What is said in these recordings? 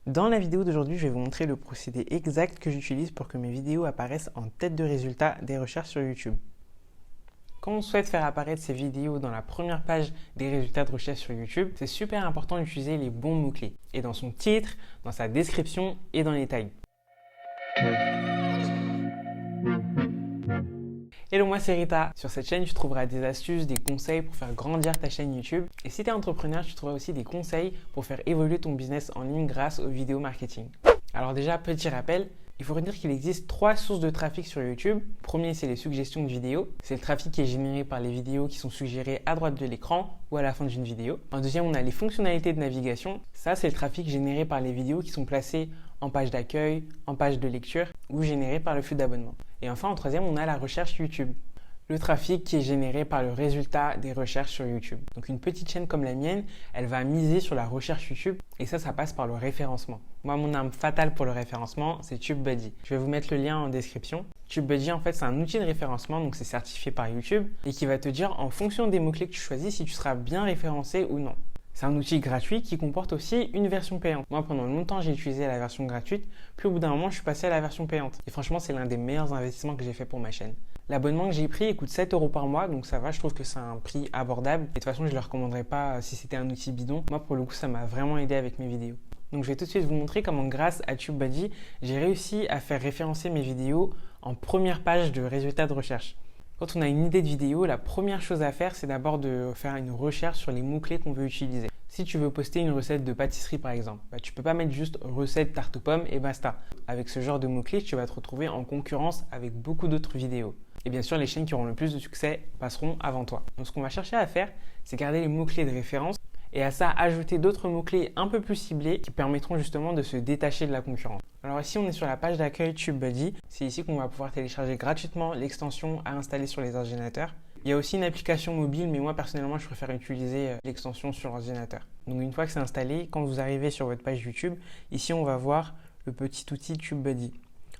Dans la vidéo d'aujourd'hui, je vais vous montrer le procédé exact que j'utilise pour que mes vidéos apparaissent en tête de résultat des recherches sur YouTube. Quand on souhaite faire apparaître ces vidéos dans la première page des résultats de recherche sur YouTube, c'est super important d'utiliser les bons mots-clés, et dans son titre, dans sa description et dans les tags. Hello, moi c'est Rita. Sur cette chaîne, tu trouveras des astuces, des conseils pour faire grandir ta chaîne YouTube. Et si tu es entrepreneur, tu trouveras aussi des conseils pour faire évoluer ton business en ligne grâce au vidéo marketing. Alors déjà, petit rappel, il faut retenir qu'il existe 3 sources de trafic sur YouTube. Premier, c'est les suggestions de vidéos. C'est le trafic qui est généré par les vidéos qui sont suggérées à droite de l'écran ou à la fin d'une vidéo. En deuxième, on a les fonctionnalités de navigation. Ça, c'est le trafic généré par les vidéos qui sont placées en page d'accueil, en page de lecture ou généré par le flux d'abonnement. Et enfin, en troisième, on a la recherche YouTube. Le trafic qui est généré par le résultat des recherches sur YouTube. Donc une petite chaîne comme la mienne, elle va miser sur la recherche YouTube et ça passe par le référencement. Moi, mon arme fatale pour le référencement, c'est TubeBuddy. Je vais vous mettre le lien en description. TubeBuddy, en fait, c'est un outil de référencement, donc c'est certifié par YouTube et qui va te dire en fonction des mots-clés que tu choisis si tu seras bien référencé ou non. C'est un outil gratuit qui comporte aussi une version payante. Moi, pendant longtemps, j'ai utilisé la version gratuite, puis au bout d'un moment, je suis passé à la version payante. Et franchement, c'est l'un des meilleurs investissements que j'ai fait pour ma chaîne. L'abonnement que j'ai pris, il coûte 7 € par mois, donc ça va, je trouve que c'est un prix abordable. Et de toute façon, je ne le recommanderais pas si c'était un outil bidon. Moi, pour le coup, ça m'a vraiment aidé avec mes vidéos. Donc je vais tout de suite vous montrer comment, grâce à TubeBuddy, j'ai réussi à faire référencer mes vidéos en première page de résultats de recherche. Quand on a une idée de vidéo, la première chose à faire, c'est d'abord de faire une recherche sur les mots-clés qu'on veut utiliser. Si tu veux poster une recette de pâtisserie par exemple, tu ne peux pas mettre juste recette tarte aux pommes et basta. Avec ce genre de mots-clés, tu vas te retrouver en concurrence avec beaucoup d'autres vidéos. Et bien sûr, les chaînes qui auront le plus de succès passeront avant toi. Donc ce qu'on va chercher à faire, c'est garder les mots-clés de référence et à ça ajouter d'autres mots-clés un peu plus ciblés qui permettront justement de se détacher de la concurrence. Alors ici, on est sur la page d'accueil TubeBuddy. C'est ici qu'on va pouvoir télécharger gratuitement l'extension à installer sur les ordinateurs. Il y a aussi une application mobile, mais moi personnellement, je préfère utiliser l'extension sur ordinateur. Donc une fois que c'est installé, quand vous arrivez sur votre page YouTube, ici on va voir le petit outil TubeBuddy.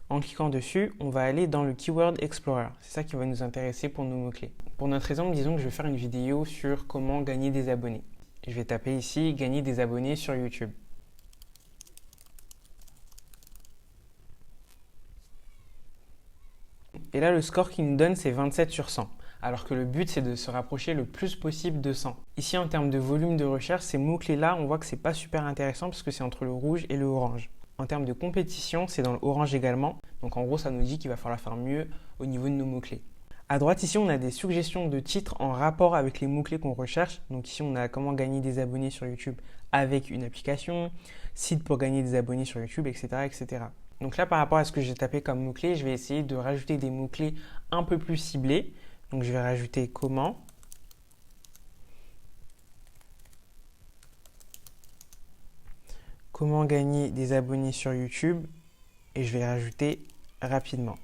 En cliquant dessus, on va aller dans le Keyword Explorer. C'est ça qui va nous intéresser pour nos mots-clés. Pour notre exemple, disons que je vais faire une vidéo sur comment gagner des abonnés. Je vais taper ici « Gagner des abonnés sur YouTube ». Et là, le score qu'il nous donne, c'est 27 sur 100. Alors que le but, c'est de se rapprocher le plus possible de 100. Ici, en termes de volume de recherche, ces mots-clés-là, on voit que c'est pas super intéressant parce que c'est entre le rouge et le orange. En termes de compétition, c'est dans le orange également. Donc en gros, ça nous dit qu'il va falloir faire mieux au niveau de nos mots-clés. À droite, ici, on a des suggestions de titres en rapport avec les mots-clés qu'on recherche. Donc ici, on a comment gagner des abonnés sur YouTube avec une application, site pour gagner des abonnés sur YouTube, etc., etc. Donc là, par rapport à ce que j'ai tapé comme mots-clés, je vais essayer de rajouter des mots-clés un peu plus ciblés. Donc je vais rajouter comment. Comment gagner des abonnés sur YouTube et je vais rajouter rapidement.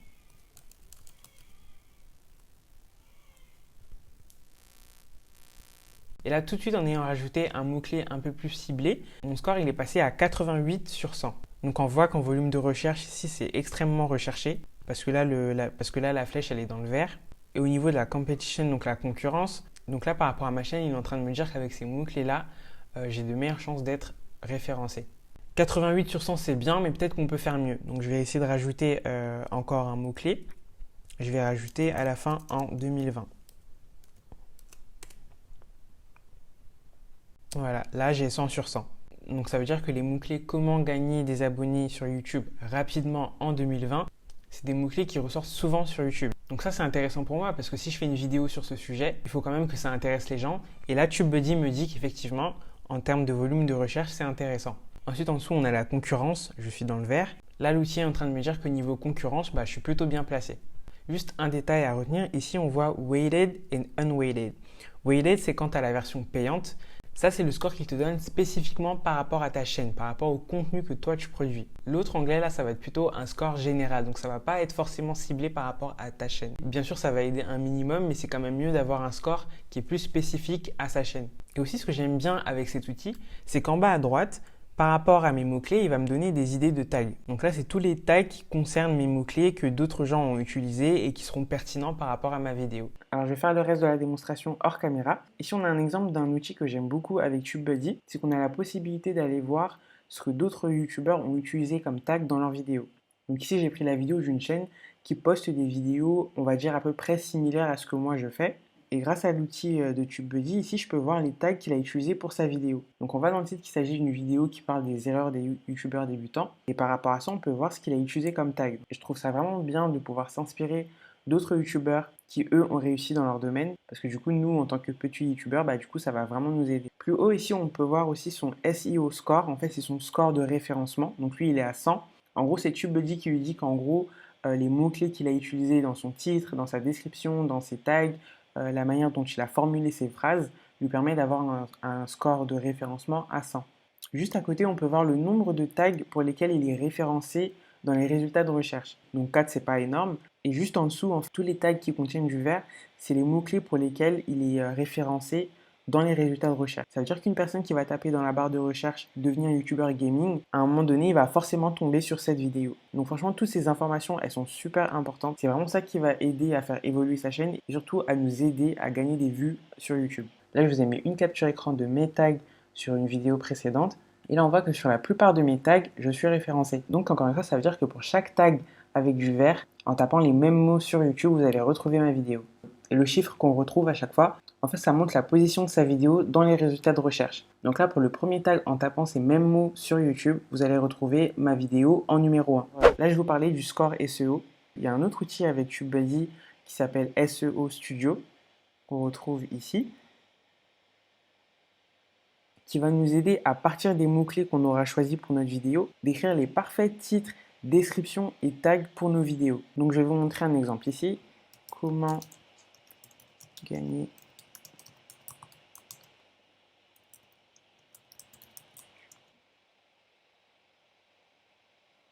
Et là, tout de suite, en ayant rajouté un mot-clé un peu plus ciblé, mon score il est passé à 88 sur 100. Donc on voit qu'en volume de recherche, ici, c'est extrêmement recherché parce que là, la flèche, elle est dans le vert. Et au niveau de la competition, donc la concurrence, donc là, par rapport à ma chaîne, il est en train de me dire qu'avec ces mots-clés-là, j'ai de meilleures chances d'être référencé. 88 sur 100, c'est bien, mais peut-être qu'on peut faire mieux. Donc je vais essayer de rajouter encore un mot-clé. Je vais rajouter à la fin en 2020. Voilà, là j'ai 100 sur 100. Donc ça veut dire que les mots-clés comment gagner des abonnés sur YouTube rapidement en 2020, c'est des mots-clés qui ressortent souvent sur YouTube. Donc ça c'est intéressant pour moi parce que si je fais une vidéo sur ce sujet, il faut quand même que ça intéresse les gens. Et là TubeBuddy me dit qu'effectivement, en termes de volume de recherche, c'est intéressant. Ensuite en dessous on a la concurrence, je suis dans le vert. Là l'outil est en train de me dire que niveau concurrence, je suis plutôt bien placé. Juste un détail à retenir, ici on voit weighted et unweighted. Weighted c'est quand tu as la version payante. Ça, c'est le score qu'il te donne spécifiquement par rapport à ta chaîne, par rapport au contenu que toi tu produis. L'autre onglet, là, ça va être plutôt un score général, donc ça ne va pas être forcément ciblé par rapport à ta chaîne. Bien sûr, ça va aider un minimum, mais c'est quand même mieux d'avoir un score qui est plus spécifique à sa chaîne. Et aussi, ce que j'aime bien avec cet outil, c'est qu'en bas à droite, par rapport à mes mots-clés, il va me donner des idées de tags. Donc là, c'est tous les tags qui concernent mes mots-clés que d'autres gens ont utilisés et qui seront pertinents par rapport à ma vidéo. Alors, je vais faire le reste de la démonstration hors caméra. Ici, on a un exemple d'un outil que j'aime beaucoup avec TubeBuddy. C'est qu'on a la possibilité d'aller voir ce que d'autres youtubeurs ont utilisé comme tag dans leurs vidéos. Donc ici, j'ai pris la vidéo d'une chaîne qui poste des vidéos, on va dire à peu près similaires à ce que moi je fais. Et grâce à l'outil de TubeBuddy, ici, je peux voir les tags qu'il a utilisés pour sa vidéo. Donc on va dans le titre qu'il s'agit d'une vidéo qui parle des erreurs des youtubeurs débutants. Et par rapport à ça, on peut voir ce qu'il a utilisé comme tag. Et je trouve ça vraiment bien de pouvoir s'inspirer d'autres youtubeurs qui, eux, ont réussi dans leur domaine. Parce que du coup, nous, en tant que petits youtubeurs, du coup, ça va vraiment nous aider. Plus haut, ici, on peut voir aussi son SEO score. En fait, c'est son score de référencement. Donc lui, il est à 100. En gros, c'est TubeBuddy qui lui dit qu'en gros, les mots-clés qu'il a utilisés dans son titre, dans sa description, dans ses tags, la manière dont il a formulé ses phrases lui permet d'avoir un score de référencement à 100. Juste à côté, on peut voir le nombre de tags pour lesquels il est référencé dans les résultats de recherche. Donc 4, c'est pas énorme. Et juste en dessous, tous les tags qui contiennent du vert, c'est les mots-clés pour lesquels il est référencé dans les résultats de recherche. Ça veut dire qu'une personne qui va taper dans la barre de recherche devenir youtubeur gaming, à un moment donné, il va forcément tomber sur cette vidéo. Donc franchement, toutes ces informations, elles sont super importantes. C'est vraiment ça qui va aider à faire évoluer sa chaîne et surtout à nous aider à gagner des vues sur YouTube. Là, je vous ai mis une capture écran de mes tags sur une vidéo précédente. Et là, on voit que sur la plupart de mes tags, je suis référencé. Donc encore une fois, ça veut dire que pour chaque tag avec du vert, en tapant les mêmes mots sur YouTube, vous allez retrouver ma vidéo. Et le chiffre qu'on retrouve à chaque fois, en fait, ça montre la position de sa vidéo dans les résultats de recherche. Donc là, pour le premier tag, en tapant ces mêmes mots sur YouTube, vous allez retrouver ma vidéo en numéro 1. Voilà. Là, je vous parlais du score SEO. Il y a un autre outil avec TubeBuddy qui s'appelle SEO Studio, qu'on retrouve ici, qui va nous aider à partir des mots-clés qu'on aura choisis pour notre vidéo, d'écrire les parfaits titres, descriptions et tags pour nos vidéos. Donc, je vais vous montrer un exemple ici. Comment gagner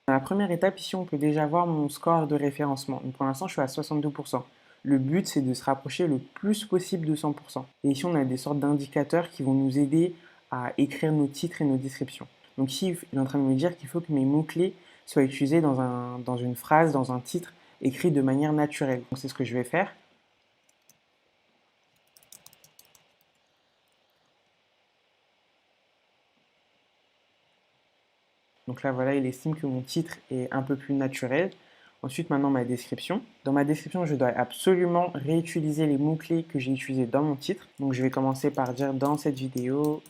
dans la première étape, ici, on peut déjà voir mon score de référencement. Donc, pour l'instant, je suis à 62%. Le but, c'est de se rapprocher le plus possible de 100%. Et ici, on a des sortes d'indicateurs qui vont nous aider à écrire nos titres et nos descriptions. Donc ici, il est en train de me dire qu'il faut que mes mots-clés soient utilisés dans une phrase, dans un titre, écrit de manière naturelle. Donc c'est ce que je vais faire. Donc là, voilà, il estime que mon titre est un peu plus naturel. Ensuite, maintenant, ma description. Dans ma description, je dois absolument réutiliser les mots-clés que j'ai utilisés dans mon titre. Donc, je vais commencer par dire dans cette vidéo,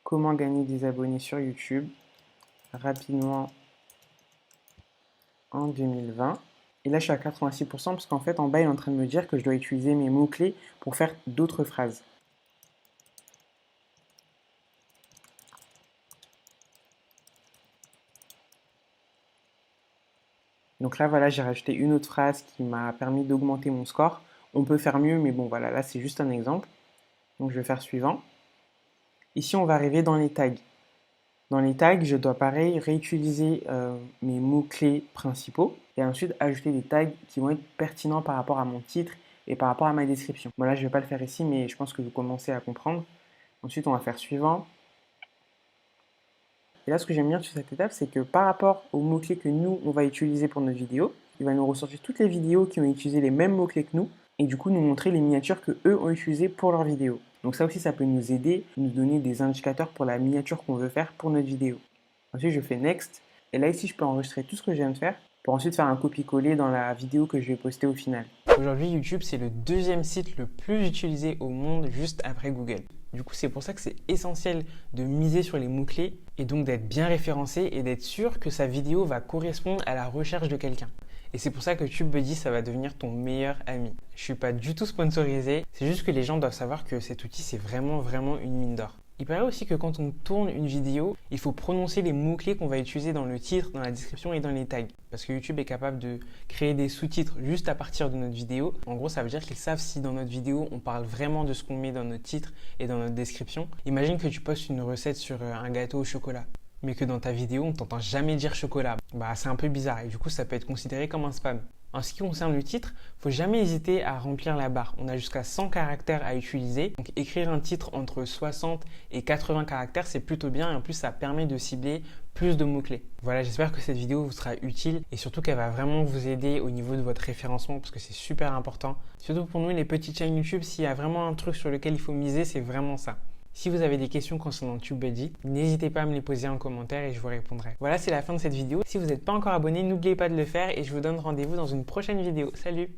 comment gagner des abonnés sur YouTube rapidement en 2020. Et là, je suis à 86% parce qu'en fait, en bas, il est en train de me dire que je dois utiliser mes mots-clés pour faire d'autres phrases. Donc là, voilà, j'ai rajouté une autre phrase qui m'a permis d'augmenter mon score. On peut faire mieux, mais bon, voilà, là, c'est juste un exemple. Donc, je vais faire suivant. Ici, on va arriver dans les tags. Dans les tags, je dois pareil réutiliser mes mots-clés principaux et ensuite ajouter des tags qui vont être pertinents par rapport à mon titre et par rapport à ma description. Bon, là, je ne vais pas le faire ici, mais je pense que vous commencez à comprendre. Ensuite, on va faire suivant. Et là, ce que j'aime bien sur cette étape, c'est que par rapport aux mots-clés que nous, on va utiliser pour notre vidéo, il va nous ressortir toutes les vidéos qui ont utilisé les mêmes mots-clés que nous et du coup nous montrer les miniatures que eux ont utilisées pour leur vidéo. Donc ça aussi, ça peut nous aider, nous donner des indicateurs pour la miniature qu'on veut faire pour notre vidéo. Ensuite, je fais Next. Et là, ici, je peux enregistrer tout ce que je viens de faire pour ensuite faire un copier-coller dans la vidéo que je vais poster au final. Aujourd'hui, YouTube, c'est le deuxième site le plus utilisé au monde juste après Google. Du coup, c'est pour ça que c'est essentiel de miser sur les mots-clés et donc d'être bien référencé et d'être sûr que sa vidéo va correspondre à la recherche de quelqu'un. Et c'est pour ça que TubeBuddy, ça va devenir ton meilleur ami. Je ne suis pas du tout sponsorisé, c'est juste que les gens doivent savoir que cet outil, c'est vraiment une mine d'or. Il paraît aussi que quand on tourne une vidéo, il faut prononcer les mots-clés qu'on va utiliser dans le titre, dans la description et dans les tags. Parce que YouTube est capable de créer des sous-titres juste à partir de notre vidéo. En gros, ça veut dire qu'ils savent si dans notre vidéo, on parle vraiment de ce qu'on met dans notre titre et dans notre description. Imagine que tu postes une recette sur un gâteau au chocolat, mais que dans ta vidéo, on t'entend jamais dire chocolat. C'est un peu bizarre et du coup, ça peut être considéré comme un spam. En ce qui concerne le titre, il ne faut jamais hésiter à remplir la barre. On a jusqu'à 100 caractères à utiliser. Donc écrire un titre entre 60 et 80 caractères, c'est plutôt bien et en plus ça permet de cibler plus de mots-clés. Voilà, j'espère que cette vidéo vous sera utile et surtout qu'elle va vraiment vous aider au niveau de votre référencement parce que c'est super important. Surtout pour nous, les petites chaînes YouTube, s'il y a vraiment un truc sur lequel il faut miser, c'est vraiment ça. Si vous avez des questions concernant TubeBuddy, n'hésitez pas à me les poser en commentaire et je vous répondrai. Voilà, c'est la fin de cette vidéo. Si vous n'êtes pas encore abonné, n'oubliez pas de le faire et je vous donne rendez-vous dans une prochaine vidéo. Salut!